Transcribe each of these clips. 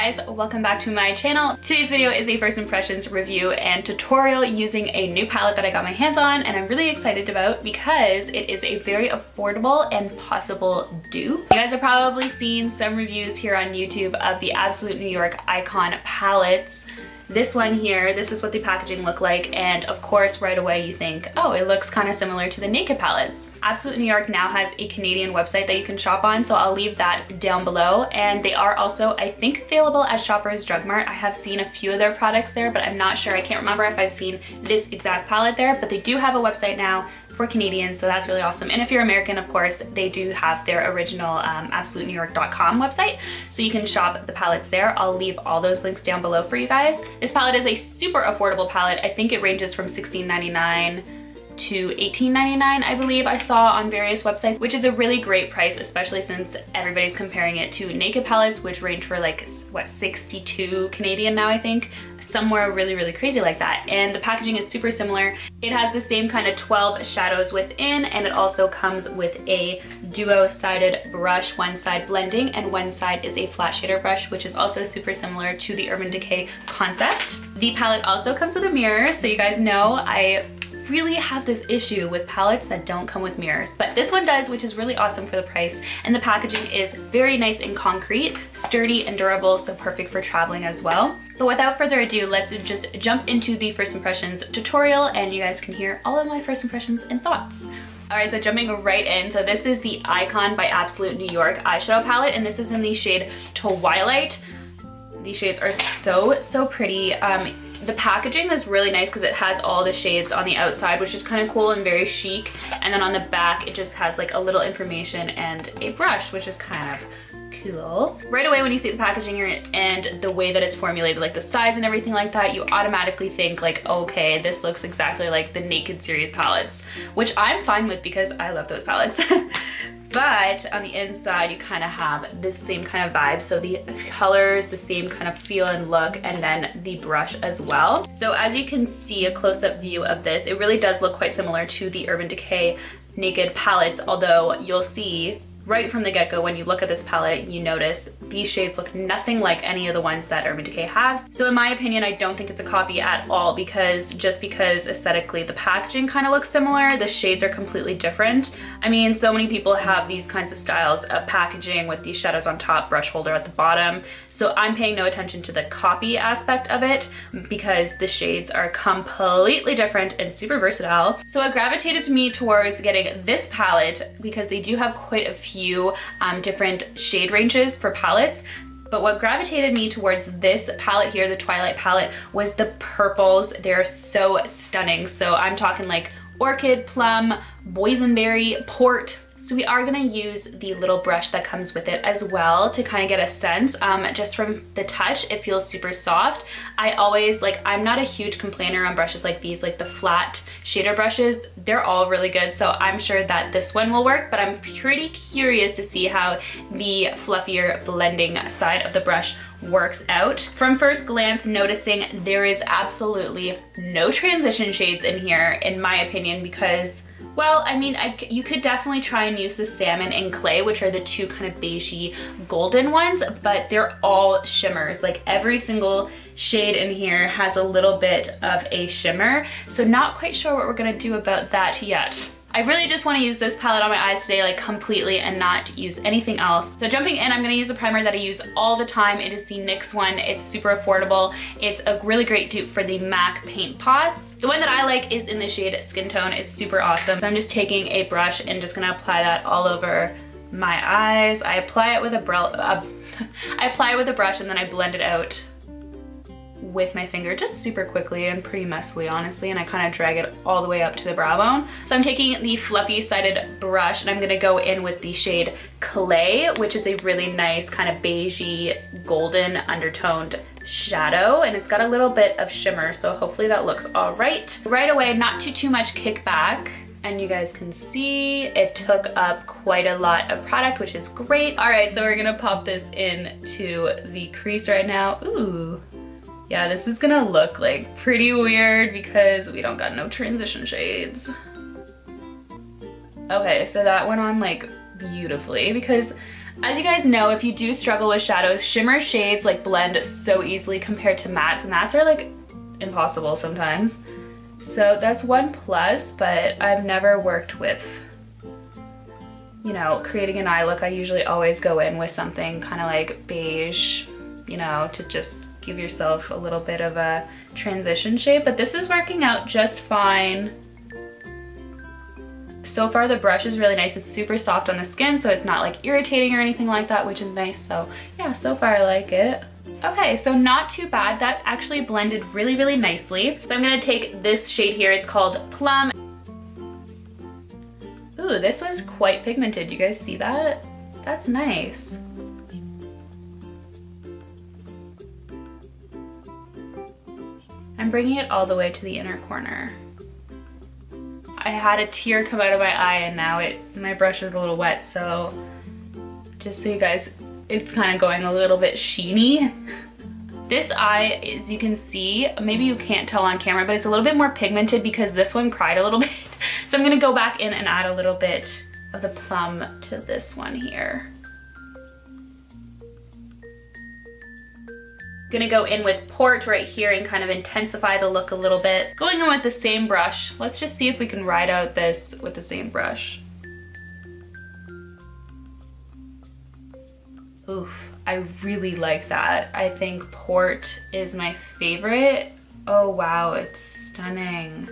guys, welcome back to my channel. Today's video is a first impressions review and tutorial using a new palette that I got my hands on and I'm really excited about because it is a very affordable and possible dupe. You guys have probably seen some reviews here on YouTube of the Absolute New York Icon palettes. This one here, this is what the packaging looked like, and of course right away you think, oh, it looks kind of similar to the Naked palettes. Absolute New York now has a Canadian website that you can shop on, so I'll leave that down below, and they are also, I think, available at Shoppers Drug Mart. I have seen a few of their products there, but I'm not sure. I can't remember if I've seen this exact palette there, but they do have a website now for Canadians, so that's really awesome. And if you're American, of course, they do have their original absolutenewyork.com website, so you can shop the palettes there. I'll leave all those links down below for you guys. This palette is a super affordable palette. I think it ranges from $16.99 to $18.99, I believe I saw on various websites, which is a really great price, especially since everybody's comparing it to Naked palettes, which range for like, what, 62 Canadian now, I think? Somewhere really crazy like that. And the packaging is super similar. It has the same kind of 12 shadows within, and it also comes with a duo-sided brush, one side blending and one side is a flat shader brush, which is also super similar to the Urban Decay concept. The palette also comes with a mirror, so you guys know I really have this issue with palettes that don't come with mirrors, but this one does, which is really awesome for the price. And the packaging is very nice and concrete, sturdy and durable, so perfect for traveling as well. But without further ado, let's just jump into the first impressions tutorial and you guys can hear all of my first impressions and thoughts. Alright, so jumping right in, so this is the Icon by Absolute New York eyeshadow palette, and this is in the shade Twilight. These shades are so pretty. The packaging is really nice because it has all the shades on the outside, which is kind of cool and very chic. And then on the back, it just has like a little information and a brush, which is kind of cool. Right away when you see the packaging here and the way that it's formulated, like the size and everything like that, you automatically think like, okay, this looks exactly like the Naked series palettes, which I'm fine with because I love those palettes. But on the inside, you kind of have this same kind of vibe. So the colors, the same kind of feel and look, and then the brush as well. So as you can see, a close-up view of this, it really does look quite similar to the Urban Decay Naked palettes, although you'll see right from the get-go when you look at this palette, you notice these shades look nothing like any of the ones that Urban Decay has. So in my opinion, I don't think it's a copy at all because aesthetically the packaging kind of looks similar, the shades are completely different. I mean, so many people have these kinds of styles of packaging with these shadows on top, brush holder at the bottom. So I'm paying no attention to the copy aspect of it because the shades are completely different and super versatile. So it gravitated to me towards getting this palette because they do have quite a few different shade ranges for palettes. But what gravitated me towards this palette here, the Twilight palette, was the purples. They're so stunning. So I'm talking like Orchid, Plum, Boysenberry, Port. So we are gonna use the little brush that comes with it as well to kind of get a sense. Just from the touch, it feels super soft. I'm not a huge complainer on brushes like these, like the flat shader brushes. They're all really good, so I'm sure that this one will work, but I'm pretty curious to see how the fluffier blending side of the brush works out. From first glance, noticing there is absolutely no transition shades in here, in my opinion, because, well, I mean, you could definitely try and use the Salmon and Clay, which are the two kind of beigey golden ones, but they're all shimmers. Like every single shade in here has a little bit of a shimmer, so not quite sure what we're gonna do about that yet. I really just want to use this palette on my eyes today, like completely, and not use anything else. So jumping in, I'm going to use a primer that I use all the time. It is the NYX one. It's super affordable. It's a really great dupe for the MAC paint pots. The one that I like is in the shade Skin Tone. It's super awesome. So I'm just taking a brush and just going to apply that all over my eyes. I apply it with a brush and then I blend it out with my finger just super quickly and pretty messily, honestly, and I kind of drag it all the way up to the brow bone. So I'm taking the fluffy sided brush and I'm gonna go in with the shade Clay, which is a really nice kind of beigey golden undertoned shadow, and it's got a little bit of shimmer, so hopefully that looks all right. Right away, not too much kickback. And you guys can see it took up quite a lot of product, which is great. All right, so we're gonna pop this into the crease right now. Ooh. Yeah, this is gonna look like pretty weird because we don't got no transition shades. Okay, so that went on like beautifully because As you guys know, if you do struggle with shadows, shimmer shades like blend so easily compared to mattes, and mattes are like impossible sometimes. So that's one plus, but I've never worked with, you know, creating an eye look. I usually always go in with something kind of like beige, you know, to just give yourself a little bit of a transition shade, but this is working out just fine. So far the brush is really nice. It's super soft on the skin, so it's not like irritating or anything like that, which is nice. So yeah, so far I like it. Okay, so not too bad. That actually blended really, really nicely. So I'm gonna take this shade here. It's called Plum. Ooh, this was quite pigmented. You guys see that? That's nice. I'm bringing it all the way to the inner corner. I had a tear come out of my eye and now my brush is a little wet, so just so you guys, it's kind of going a little bit sheeny. This eye, as you can see, maybe you can't tell on camera, but it's a little bit more pigmented because this one cried a little bit. So I'm gonna go back in and add a little bit of the Plum to this one here. Gonna go in with Port right here and kind of intensify the look a little bit. Going in with the same brush. Let's just see if we can ride out this with the same brush. Oof, I really like that. I think Port is my favorite. Oh wow, it's stunning.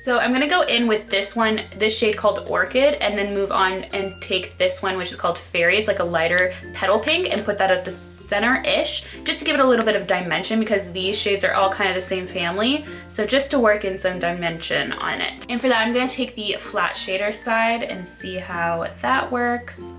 So I'm gonna go in with this one, this shade called Orchid, and then move on and take this one, which is called Fairy. It's like a lighter petal pink, and put that at the center-ish, just to give it a little bit of dimension because these shades are all kind of the same family. So just to work in some dimension on it. And for that, I'm gonna take the flat shader side and see how that works.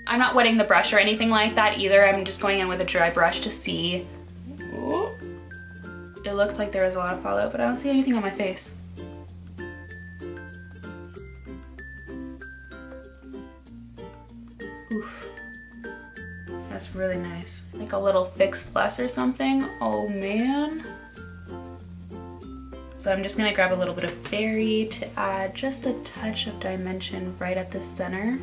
I'm not wetting the brush or anything like that either. I'm just going in with a dry brush to see. Ooh. It looked like there was a lot of fallout, but I don't see anything on my face. Oof. That's really nice. Like a little Fix Plus or something. Oh man. So I'm just gonna grab a little bit of Fairy to add just a touch of dimension right at the center.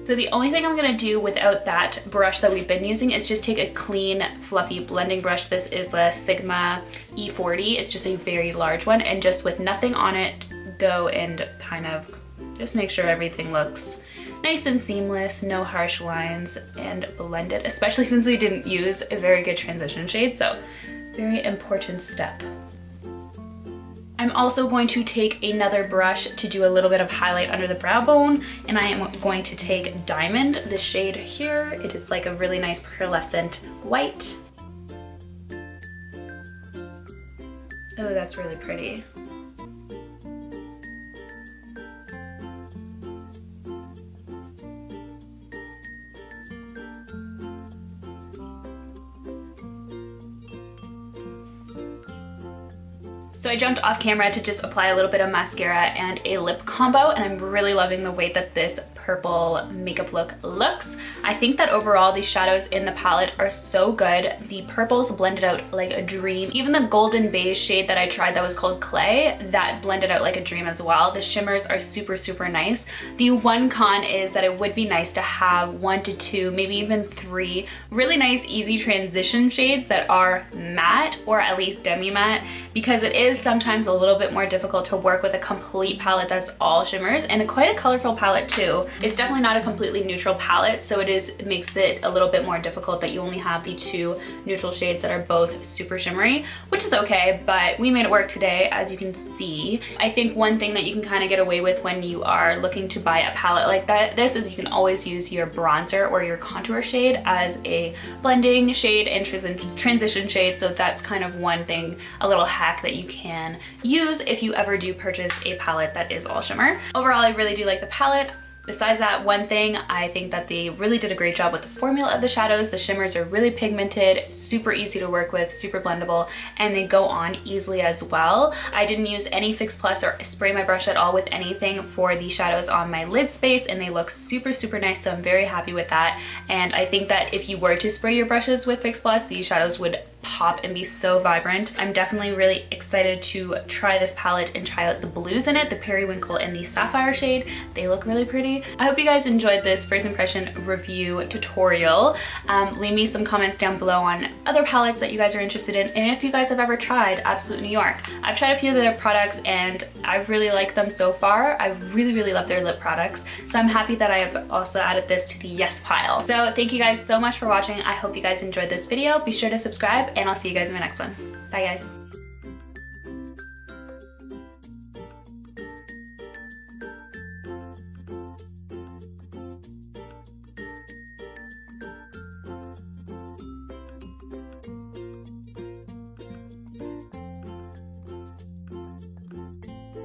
So the only thing I'm gonna do without that brush that we've been using is just take a clean, fluffy blending brush. This is a Sigma E40. It's just a very large one, and just with nothing on it, go and kind of just make sure everything looks nice and seamless, no harsh lines, and blend it, especially since we didn't use a very good transition shade, so very important step. I'm also going to take another brush to do a little bit of highlight under the brow bone, and I am going to take Diamond, the shade here. It is like a really nice pearlescent white. Oh, that's really pretty. So I jumped off camera to just apply a little bit of mascara and a lip combo, and I'm really loving the way that this purple makeup look looks. I think that overall these shadows in the palette are so good. The purples blended out like a dream. Even the golden beige shade that I tried that was called Clay, that blended out like a dream as well. The shimmers are super, super nice. The one con is that it would be nice to have 1 to 2, maybe even 3 really nice easy transition shades that are matte or at least demi-matte, because it is sometimes a little bit more difficult to work with a complete palette that's all shimmers, and quite a colorful palette too. It's definitely not a completely neutral palette, so it makes it a little bit more difficult that you only have the 2 neutral shades that are both super shimmery, which is okay, but we made it work today, as you can see. I think one thing that you can kind of get away with when you are looking to buy a palette like this is you can always use your bronzer or your contour shade as a blending shade and transition shade, so that's kind of one thing, a little hack that you can use if you ever do purchase a palette that is all shimmer. Overall, I really do like the palette. Besides that one thing, I think that they really did a great job with the formula of the shadows. The shimmers are really pigmented, super easy to work with, super blendable, and they go on easily as well. I didn't use any Fix Plus or spray my brush at all with anything for the shadows on my lid space, and they look super, super nice, so I'm very happy with that. And I think that if you were to spray your brushes with Fix Plus, these shadows would pop and be so vibrant. I'm definitely really excited to try this palette and try out the blues in it, the Periwinkle and the Sapphire shade. They look really pretty. I hope you guys enjoyed this first impression review tutorial. Leave me some comments down below on other palettes that you guys are interested in, and if you guys have ever tried Absolute New York. I've tried a few of their products and I've really liked them so far. I really love their lip products, so I'm happy that I have also added this to the yes pile. So thank you guys so much for watching. I hope you guys enjoyed this video. Be sure to subscribe and I'll see you guys in my next one. Bye guys.